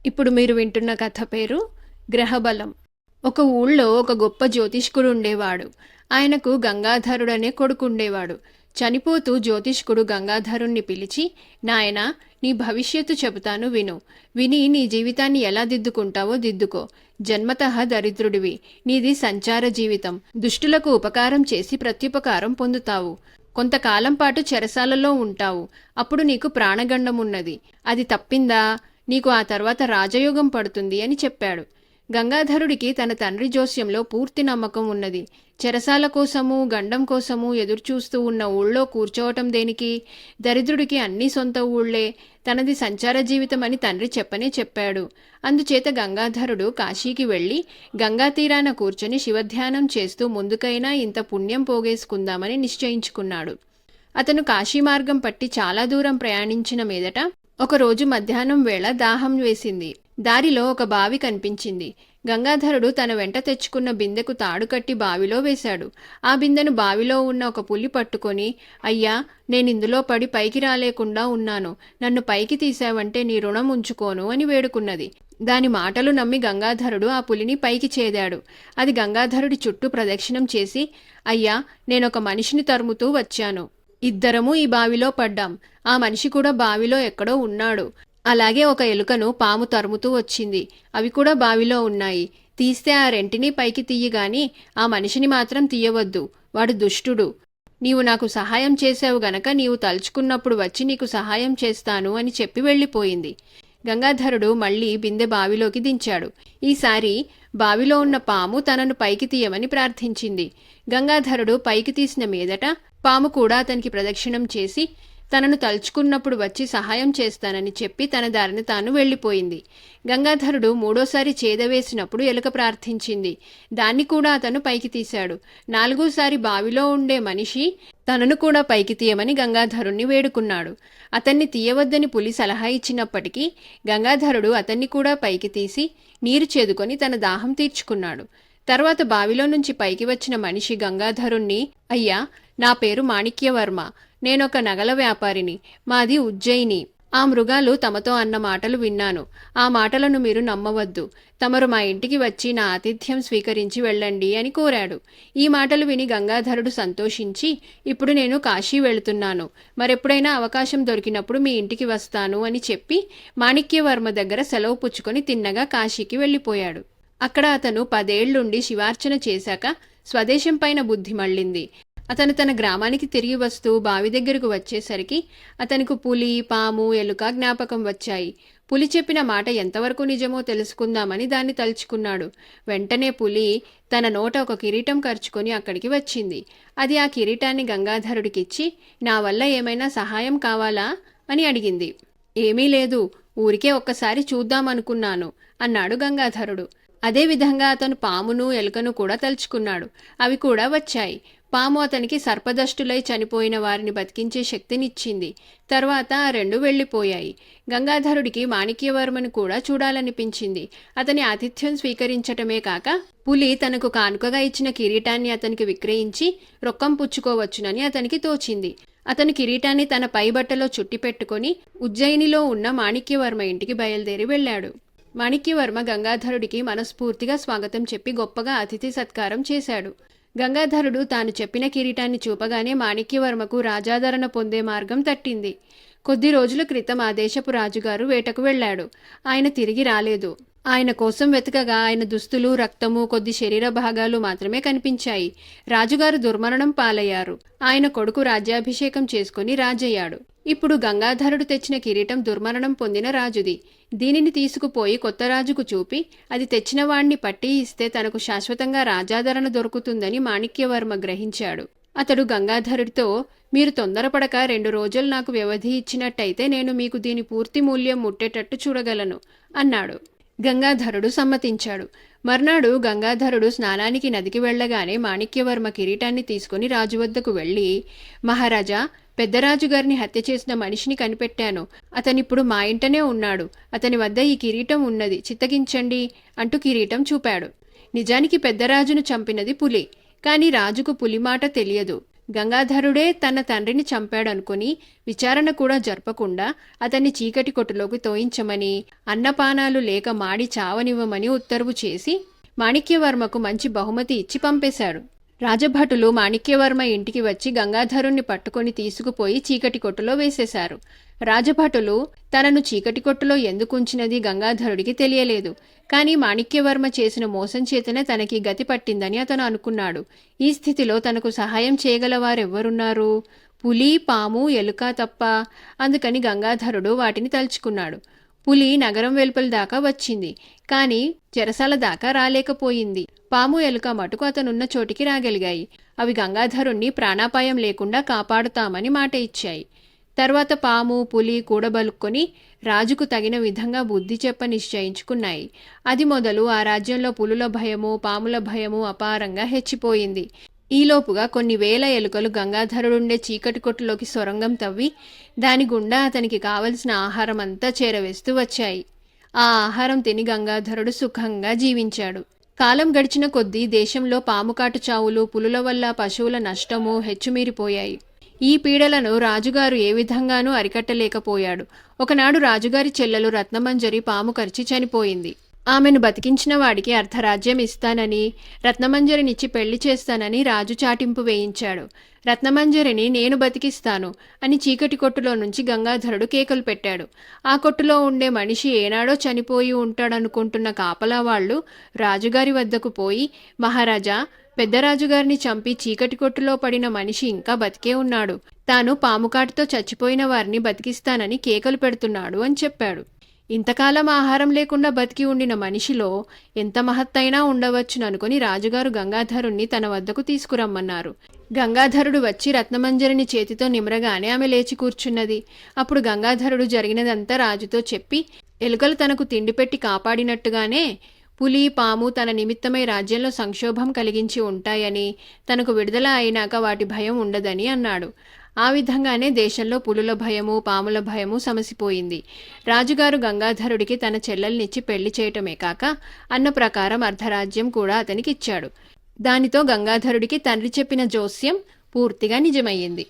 ఇప్పుడు మీరు వింటున్న కథ పేరు గ్రహబలం. ఒక ఊళ్ళో ఒక గొప్ప జ్యోతిష్కుడు ఉండేవాడు. ఆయనకు గంగాధరుడనే కొడుకుండేవాడు. చనిపోతూ జ్యోతిష్కుడు గంగాధరుణ్ణి పిలిచి, నాయనా, నీ భవిష్యత్తు చెబుతాను విను. విని నీ జీవితాన్ని ఎలా దిద్దుకుంటావో దిద్దుకో. జన్మతః దరిద్రుడివి. నీది సంచార జీవితం. దుష్టులకు ఉపకారం చేసి ప్రత్యుపకారం పొందుతావు. కొంతకాలం పాటు చెరసాలలో ఉంటావు. అప్పుడు నీకు ప్రాణగండమున్నది. అది తప్పిందా నీకు ఆ తర్వాత రాజయోగం పడుతుంది అని చెప్పాడు. గంగాధరుడికి తన తండ్రి జోస్యంలో పూర్తి నమ్మకం ఉన్నది. చెరసాల కోసము గండం కోసము ఎదురుచూస్తూ ఉన్న ఊళ్ళో కూర్చోవటం దేనికి? దరిద్రుడికి అన్నీ సొంత ఊళ్ళే. తనది సంచార జీవితం అని తండ్రి చెప్పనే చెప్పాడు. అందుచేత గంగాధరుడు కాశీకి వెళ్ళి గంగా తీరాన కూర్చొని శివధ్యానం చేస్తూ ముందుకైనా ఇంత పుణ్యం పోగేసుకుందామని నిశ్చయించుకున్నాడు. అతను కాశీ మార్గం పట్టి చాలా దూరం ప్రయాణించిన మీదట ఒకరోజు మధ్యాహ్నం వేళ దాహం వేసింది. దారిలో ఒక బావి కనిపించింది. గంగాధరుడు తన వెంట తెచ్చుకున్న బిందెకు తాడు కట్టి బావిలో వేశాడు. ఆ బిందెను బావిలో ఉన్న ఒక పులి పట్టుకొని, అయ్యా, నేనిందులో పడి పైకి రాలేకుండా ఉన్నాను. నన్ను పైకి తీసావంటే నీ రుణం ఉంచుకోను అని వేడుకున్నది. దాని మాటలు నమ్మి గంగాధరుడు ఆ పులిని పైకి చేదాడు. అది గంగాధరుడి చుట్టూ ప్రదక్షిణం చేసి, అయ్యా, నేనొక మనిషిని తరుముతూ వచ్చాను. ఇద్దరము ఈ బావిలో పడ్డాం. ఆ మనిషి కూడా బావిలో ఎక్కడో ఉన్నాడు. అలాగే ఒక ఎలుకను పాము తరుముతూ వచ్చింది. అవి కూడా బావిలో ఉన్నాయి. తీస్తే ఆ రెంటినీ పైకి తీయగాని ఆ మనిషిని మాత్రం తీయవద్దు. వాడు దుష్టుడు. నీవు నాకు సహాయం చేశావు గనక నీవు తలుచుకున్నప్పుడు వచ్చి నీకు సహాయం చేస్తాను అని చెప్పి వెళ్ళిపోయింది. గంగాధరుడు మళ్ళీ బిందె బావిలోకి దించాడు. ఈసారి బావిలో ఉన్న పాము తనను పైకి తీయమని ప్రార్థించింది. గంగాధరుడు పైకి తీసిన మీదట పాము కూడా అతనికి ప్రదక్షిణం చేసి తనను తలుచుకున్నప్పుడు వచ్చి సహాయం చేస్తానని చెప్పి తన దారిని తాను వెళ్ళిపోయింది. గంగాధరుడు మూడోసారి చేదవేసినప్పుడు ఎలుక ప్రార్థించింది. దాన్ని కూడా అతను పైకి తీశాడు. నాలుగోసారి బావిలో ఉండే మనిషి తనను కూడా పైకి తీయమని గంగాధరుణ్ణి వేడుకున్నాడు. అతన్ని తీయవద్దని పులి సలహా ఇచ్చినప్పటికీ గంగాధరుడు అతన్ని కూడా పైకి తీసి నీరు చేదుకొని తన దాహం తీర్చుకున్నాడు. తర్వాత బావిలో నుంచి పైకి వచ్చిన మనిషి గంగాధరుణ్ణి, అయ్యా, నా పేరు మాణిక్యవర్మ. నేనొక నగల వ్యాపారిని. మాది ఉజ్జయిని. ఆ మృగాలు తమతో అన్న మాటలు విన్నాను. ఆ మాటలను మీరు నమ్మవద్దు. తమరు మా ఇంటికి వచ్చి నా ఆతిథ్యం స్వీకరించి వెళ్ళండి అని కోరాడు. ఈ మాటలు విని గంగాధరుడు సంతోషించి, ఇప్పుడు నేను కాశీ వెళుతున్నాను. మరెప్పుడైనా అవకాశం దొరికినప్పుడు మీ ఇంటికి వస్తాను అని చెప్పి మాణిక్యవర్మ దగ్గర సెలవు పుచ్చుకొని తిన్నగా కాశీకి వెళ్ళిపోయాడు. అక్కడ అతను 10 ఏళ్లుండి శివార్చన చేశాక స్వదేశం పైన బుద్ధి మళ్ళింది. అతను తన గ్రామానికి తిరిగి వస్తూ బావి దగ్గరకు వచ్చేసరికి అతనికి పులి, పాము, ఎలుక జ్ఞాపకం వచ్చాయి. పులి చెప్పిన మాట ఎంతవరకు నిజమో తెలుసుకుందామని దాన్ని తలుచుకున్నాడు. వెంటనే పులి తన నోట ఒక కిరీటం ఖర్చుకొని అక్కడికి వచ్చింది. అది ఆ కిరీటాన్ని గంగాధరుడికిచ్చి, నా వల్ల ఏమైనా సహాయం కావాలా అని అడిగింది. ఏమీ లేదు, ఊరికే ఒక్కసారి చూద్దామనుకున్నాను అన్నాడు గంగాధరుడు. అదేవిధంగా అతను పామును, ఎలుకను కూడా తలుచుకున్నాడు. అవి కూడా వచ్చాయి. పాము అతనికి సర్పదష్టులై చనిపోయిన వారిని బతికించే శక్తినిచ్చింది. తర్వాత ఆ 2 వెళ్ళిపోయాయి. గంగాధరుడికి మాణిక్యవర్మను కూడా చూడాలనిపించింది. అతని ఆతిథ్యం స్వీకరించటమే కాక పులి తనకు కానుకగా ఇచ్చిన కిరీటాన్ని అతనికి విక్రయించి రొక్కం పుచ్చుకోవచ్చునని అతనికి తోచింది. అతను కిరీటాన్ని తన పైబట్టలో చుట్టి పెట్టుకొని ఉజ్జయినిలో ఉన్న మాణిక్యవర్మ ఇంటికి బయలుదేరి వెళ్ళాడు. మాణిక్యవర్మ గంగాధరుడికి మనస్ఫూర్తిగా స్వాగతం చెప్పి గొప్పగా అతిథి సత్కారం చేశాడు. గంగాధరుడు తాను చెప్పిన కిరీటాన్ని చూపగానే మాణిక్యవర్మకు రాజాదరణ పొందే మార్గం తట్టింది. కొద్ది రోజుల క్రితం ఆ దేశపు రాజుగారు వేటకు వెళ్ళాడు. ఆయన తిరిగి రాలేదు. ఆయన కోసం వెతకగా ఆయన దుస్తులు, రక్తము, కొద్ది శరీర భాగాలు మాత్రమే కనిపించాయి. రాజుగారు దుర్మరణం పాలయ్యారు. ఆయన కొడుకు రాజ్యాభిషేకం చేసుకుని రాజయ్యాడు. ఇప్పుడు గంగాధరుడు తెచ్చిన కిరీటం దుర్మరణం పొందిన రాజుది. దీనిని తీసుకుపోయి కొత్త రాజుకు చూపి అది తెచ్చిన వాణ్ణి పట్టి ఇస్తే తనకు శాశ్వతంగా రాజాదరణ దొరుకుతుందని మాణిక్యవర్మ గ్రహించాడు. అతడు గంగాధరుడితో, మీరు తొందరపడక 2 రోజులు నాకు వ్యవధి ఇచ్చినట్టయితే నేను మీకు దీని పూర్తి మూల్యం ముట్టేటట్టు చూడగలను అన్నాడు. గంగాధరుడు సమ్మతించాడు. మర్నాడు గంగాధరుడు స్నానానికి నదికి వెళ్లగానే మాణిక్యవర్మ కిరీటాన్ని తీసుకుని రాజు వద్దకు వెళ్ళి, మహారాజా, పెద్దరాజుగారిని హత్య చేసిన మనిషిని కనిపెట్టాను. అతనిప్పుడు మా ఇంటనే ఉన్నాడు. అతని వద్ద ఈ కిరీటం ఉన్నది, చిత్తగించండి అంటూ కిరీటం చూపాడు. నిజానికి పెద్దరాజును చంపినది పులి. కాని రాజుకు పులి మాట తెలియదు. గంగాధరుడే తన తండ్రిని చంపాడనుకుని విచారణ కూడా జరపకుండా అతన్ని చీకటి కొట్టులోకి తోయించమని, అన్నపానాలు లేక మాడి చావనివ్వమని ఉత్తర్వు చేసి మాణిక్యవర్మకు మంచి బహుమతి ఇచ్చి పంపేశాడు. రాజభటులు మాణిక్యవర్మ ఇంటికి వచ్చి గంగాధరుణ్ణి పట్టుకొని తీసుకుపోయి చీకటి కొట్టులో వేసేశారు. రాజభటులు తనను చీకటి కొట్టులో ఎందుకుంచినది గంగాధరుడికి తెలియలేదు. కానీ మాణిక్యవర్మ చేసిన మోసం చేతనే తనకి గతి పట్టిందని అతను అనుకున్నాడు. ఈ స్థితిలో తనకు సహాయం చేయగలవారెవ్వరున్నారు? పులి, పాము, ఎలుక తప్ప. అందుకని గంగాధరుడు వాటిని తలుచుకున్నాడు. పులి నగరం వెలుపల దాకా వచ్చింది, కానీ చెరసాల దాకా రాలేకపోయింది. పాము, ఎలుక మటుకు అతనున్న చోటికి రాగలిగాయి. అవి గంగాధరుణ్ణి ప్రాణాపాయం లేకుండా కాపాడుతామని మాట ఇచ్చాయి. తర్వాత పాము, పులి కూడబలుక్కొని రాజుకు తగిన విధంగా బుద్ధి చెప్ప నిశ్చయించుకున్నాయి. అది మొదలు ఆ రాజ్యంలో పులుల భయము, పాముల భయము అపారంగా హెచ్చిపోయింది. ఈలోపుగా కొన్ని వేల ఎలుకలు గంగాధరుడుండే చీకటి కొట్టులోకి సొరంగం తవ్వి దాని గుండా అతనికి కావలసిన ఆహారం అంతా చేరవేస్తూ వచ్చాయి. ఆ ఆహారం తిని గంగాధరుడు సుఖంగా జీవించాడు. కాలం గడిచిన కొద్దీ దేశంలో పాముకాటు చావులు, పులుల వల్ల పశువుల నష్టము హెచ్చుమీరిపోయాయి. ఈ పీడలను రాజుగారు ఏ విధంగానూ అరికట్టలేకపోయాడు. ఒకనాడు రాజుగారి చెల్లెలు రత్నమంజరి పాము కరిచి చనిపోయింది. ఆమెను బతికించిన వాడికి అర్ధరాజ్యం ఇస్తానని, రత్నమంజరినిచ్చి పెళ్లి చేస్తానని రాజు చాటింపు వేయించాడు. రత్నమంజరిని నేను బతికిస్తాను అని చీకటి కొట్టులో నుంచి గంగాధరుడు కేకలు పెట్టాడు. ఆ కొట్టులో ఉండే మనిషి ఏనాడో చనిపోయి ఉంటాడనుకుంటున్న కాపలా వాళ్ళు రాజుగారి వద్దకు పోయి, మహారాజా, పెద్దరాజుగారిని చంపి చీకటి కొట్టులో పడిన మనిషి ఇంకా బతికే ఉన్నాడు. తాను పాముకాటుతో చచ్చిపోయిన వారిని బతికిస్తానని కేకలు పెడుతున్నాడు అని చెప్పాడు. ఇంతకాలం ఆహారం లేకుండా బతికి ఉండిన మనిషిలో ఎంత మహత్తైనా ఉండవచ్చుననుకుని రాజుగారు గంగాధరుణ్ణి తన వద్దకు తీసుకురమ్మన్నారు. గంగాధరుడు వచ్చి రత్నమంజరిని చేతితో నిమరగానే ఆమె లేచి కూర్చున్నది. అప్పుడు గంగాధరుడు జరిగినదంతా రాజుతో చెప్పి, ఎలుకలు తనకు తిండి పెట్టి కాపాడినట్టుగానే పులి, పాము తన నిమిత్తమై రాజ్యంలో సంక్షోభం కలిగించి ఉంటాయని, తనకు విడుదల అయినాక వాటి భయం ఉండదని అన్నాడు. ఆ విధంగానే దేశంలో పులుల భయము, పాముల భయము సమసిపోయింది. రాజుగారు గంగాధరుడికి తన చెల్లెల్నిచ్చి పెళ్లి చేయటమే కాక అన్న ప్రకారం అర్ధరాజ్యం కూడా అతనికిచ్చాడు. దానితో గంగాధరుడికి తండ్రి చెప్పిన జోస్యం పూర్తిగా నిజమయ్యింది.